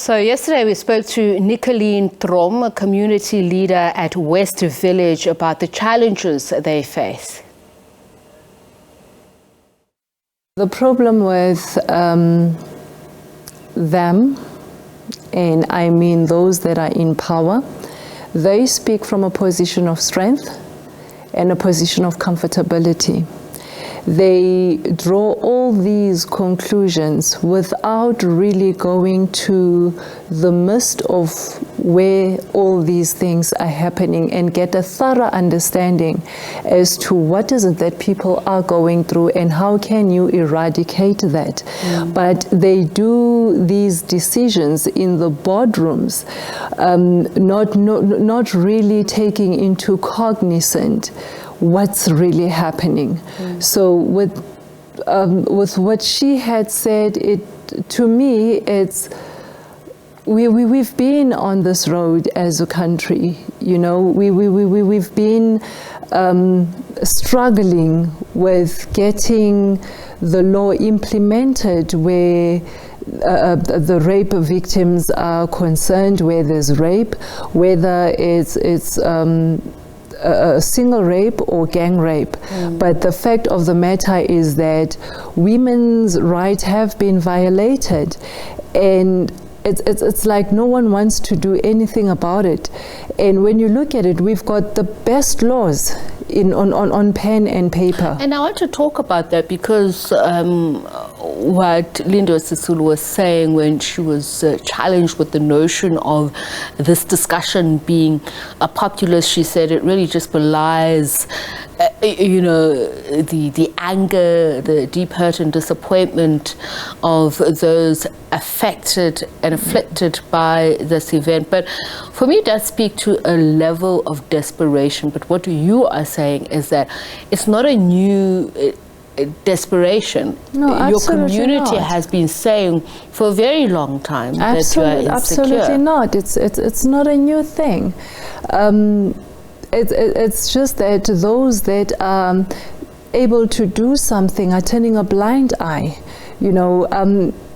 So yesterday we spoke to Nicolene Trom, a community leader at West Village, about the challenges they face. The problem with them, and I mean those that are in power, they speak from a position of strength and a position of comfortability. They draw all these conclusions without really going to the midst of where all these things are happening and get a thorough understanding as to what is it that people are going through and how can you eradicate that. But they do these decisions in the boardrooms, not really taking into cognizance what's really happening. So with what she had said, to me, it's we've been on this road as a country. You know, we've been struggling with getting the law implemented where the rape victims are concerned, where there's rape, whether it's a single rape or gang rape. But the fact of the matter is that women's rights have been violated, and it's like no one wants to do anything about it. And when you look at it, we've got the best laws on pen and paper. And I want to talk about that because what Lindiwe Sisulu was saying when she was challenged with the notion of this discussion being a populist, she said it really just belies the anger, the deep hurt and disappointment of those affected and afflicted by this event. But for me, it does speak to a level of desperation. But what you are saying is that it's not a new desperation. No, your community has been saying for a very long time that you are insecure. Absolutely not. It's not a new thing. It's just that those that are able to do something are turning a blind eye. You know,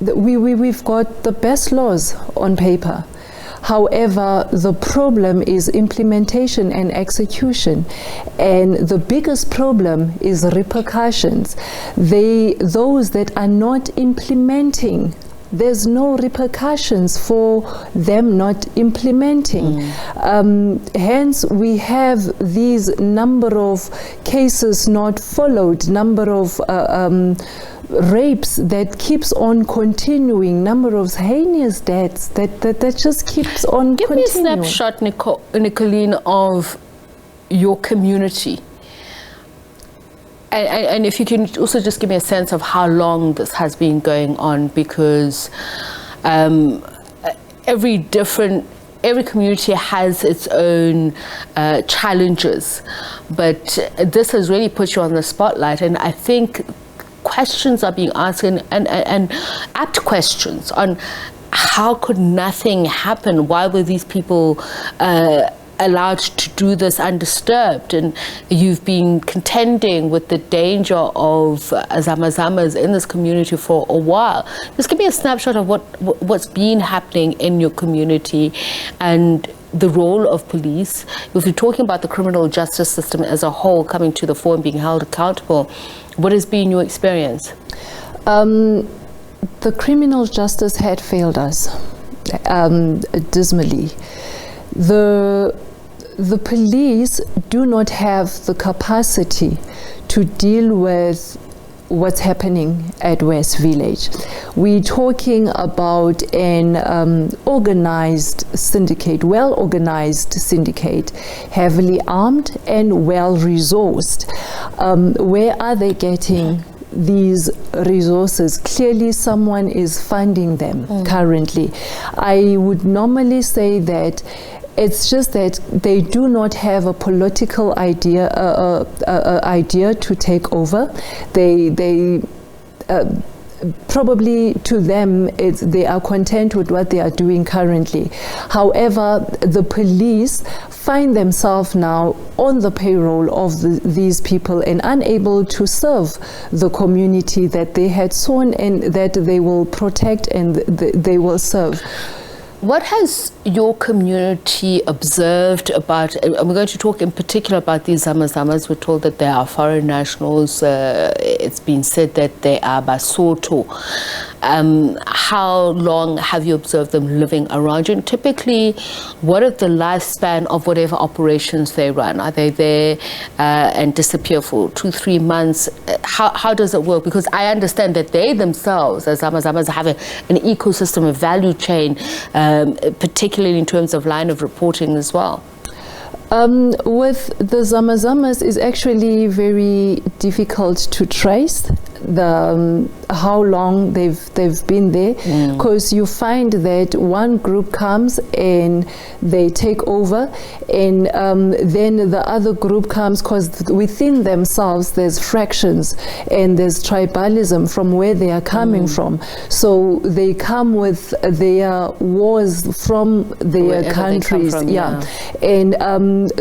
we've got the best laws on paper. However, the problem is implementation and execution. And the biggest problem is repercussions. Those that are not implementing, there's no repercussions for them not implementing. Hence, we have these number of cases not followed, number of rapes that keeps on continuing, number of heinous deaths that just keeps on continuing. Give me a snapshot, Nicolene, of your community. And if you can also just give me a sense of how long this has been going on, because every community has its own challenges, but this has really put you on the spotlight. And I think questions are being asked and apt questions on how could nothing happen? Why were these people allowed to do this undisturbed? And you've been contending with the danger of zamazamas in this community for a while. Just give me a snapshot of what's been happening in your community and the role of police. If you're talking about the criminal justice system as a whole coming to the fore and being held accountable, what has been your experience? The criminal justice had failed us dismally. The police do not have the capacity to deal with what's happening at West Village. We're talking about an organized syndicate, well-organized syndicate, heavily armed and well-resourced. Where are they getting these resources? Clearly someone is funding them currently. I would normally say that it's just that they do not have a political idea to take over. They probably to them they are content with what they are doing currently. However, the police find themselves now on the payroll of these people and unable to serve the community that they had sworn and that they will protect and they will serve. What has your community observed about, and we're going to talk in particular about these Zamazamas. We're told that they are foreign nationals. It's been said that they are Basotho. How long have you observed them living around you? And typically, what is the lifespan of whatever operations they run? Are they there and disappear for 2-3 months? How does it work? Because I understand that they themselves, as Zamazamas, have an ecosystem, a value chain, particularly in terms of line of reporting as well. With the Zamazamas, is actually very difficult to trace how long they've been there, because you find that one group comes and they take over, and then the other group comes, because within themselves there's fractions and there's tribalism from where they are coming from. So they come with their wars from their countries, and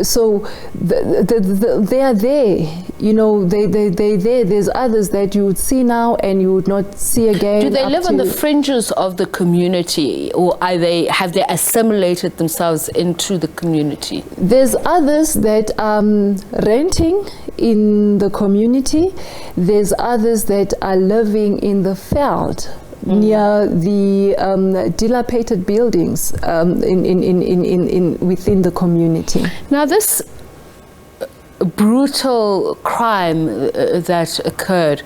so they are there. You know, they there. There's others that you would see now and you would not see again. Do they live on the fringes of the community, or have they assimilated themselves into the community? There's others that are renting in the community. There's others that are living in the veld near the dilapidated buildings within the community. Now, this brutal crime that occurred,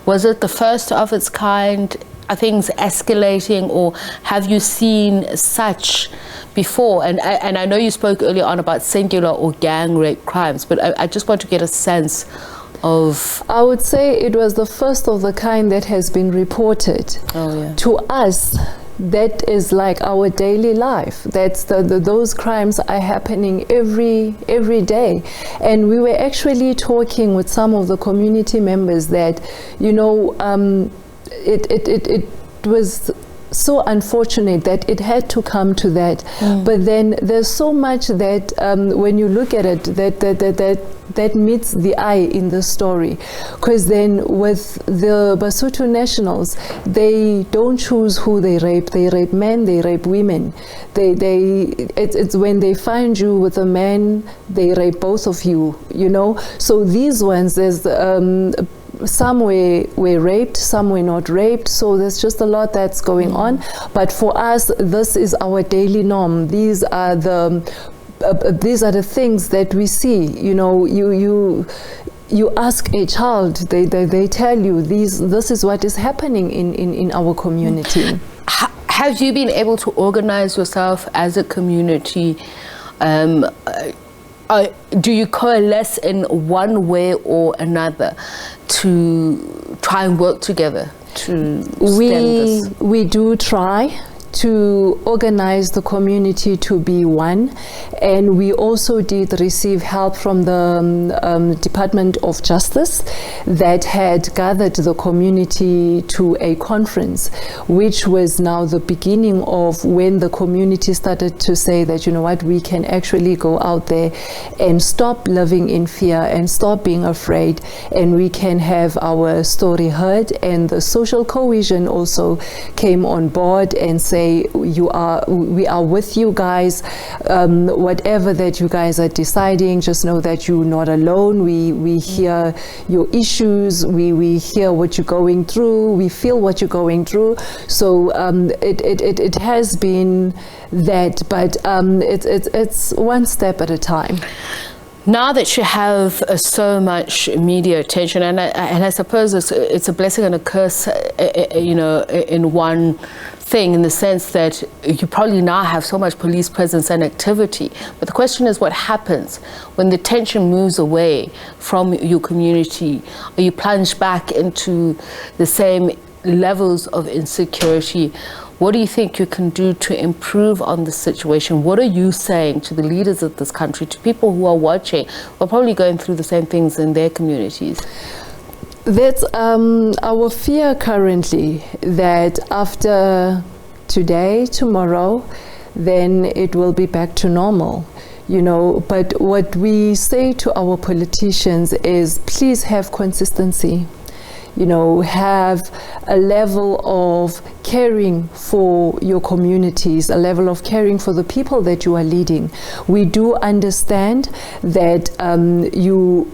was it the first of its kind? Are things escalating, or have you seen such before? And I know you spoke earlier on about singular or gang rape crimes, but I just want to get a sense of... I would say it was the first of the kind that has been reported. To us. That is like our daily life. That's those crimes are happening every day. And we were actually talking with some of the community members that, you know, it was so unfortunate that it had to come to that. But then there's so much that when you look at it, that meets the eye in the story, because then with the Basotho nationals, they don't choose who they rape. They rape men, they rape women. It's when they find you with a man, they rape both of you, you know. So these ones, there's some were raped, some were not raped, so there's just a lot that's going on. But for us, this is our daily norm. These are the things that we see. You know, you ask a child, they tell you this is what is happening in our community. Have you been able to organize yourself as a community? Do you coalesce in one way or another to try and work together to stem this? We do try to organize the community to be one, and we also did receive help from the Department of Justice that had gathered the community to a conference, which was now the beginning of when the community started to say that, you know what, we can actually go out there and stop living in fear and stop being afraid, and we can have our story heard. And the social cohesion also came on board and say, we are with you guys. Whatever that you guys are deciding, just know that you're not alone. We hear your issues. We hear what you're going through. We feel what you're going through. So it has been that, but it's one step at a time. Now that you have so much media attention, and I suppose it's a blessing and a curse, you know, in one thing, in the sense that you probably now have so much police presence and activity. But the question is, what happens when the attention moves away from your community? Are you plunged back into the same levels of insecurity? What do you think you can do to improve on the situation? What are you saying to the leaders of this country, to people who are watching, who are probably going through the same things in their communities? That's our fear currently, that after today, tomorrow, then it will be back to normal. You know, but what we say to our politicians is, please have consistency. you know, have a level of caring for your communities, a level of caring for the people that you are leading. We do understand that you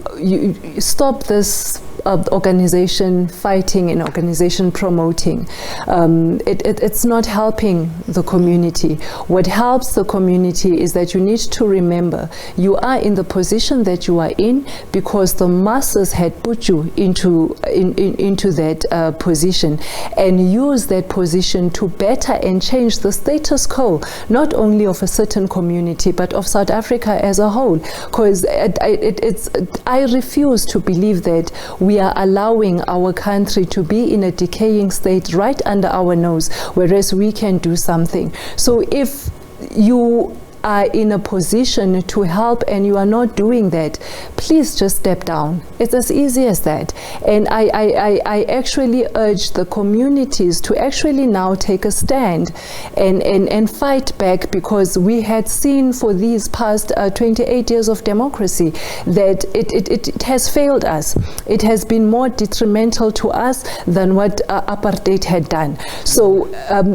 stop this organization fighting and organization promoting. It's not helping the community. What helps the community is that you need to remember you are in the position that you are in because the masses had put you into that position, and use that position to better and change the status quo, not only of a certain community but of South Africa as a whole. Because I refuse to believe that we are allowing our country to be in a decaying state right under our nose, whereas we can do something. So if you are in a position to help and you are not doing that, please just step down. It's as easy as that. And I actually urge the communities to actually now take a stand and fight back, because we had seen for these past 28 years of democracy that it has failed us. It has been more detrimental to us than what apartheid had done. So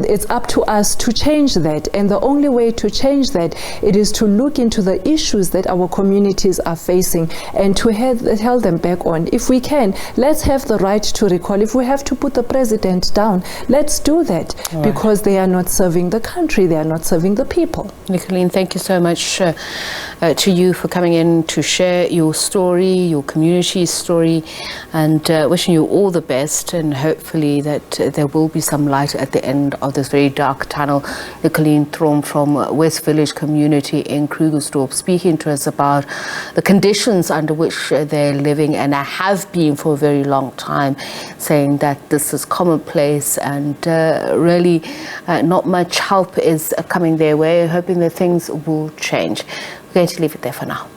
it's up to us to change that. And the only way to change that, it is to look into the issues that our communities are facing and to held them back on. If we can, let's have the right to recall. If we have to put the president down, let's do that, because they are not serving the country, they are not serving the people. Nicolene, thank you so much to you for coming in to share your story, your community's story, and wishing you all the best, and hopefully that there will be some light at the end of this very dark tunnel. Nicolene Trom from West Village Community in Krugersdorp, speaking to us about the conditions under which they're living and have been for a very long time, saying that this is commonplace and really not much help is coming their way, hoping that things will change. We're going to leave it there for now.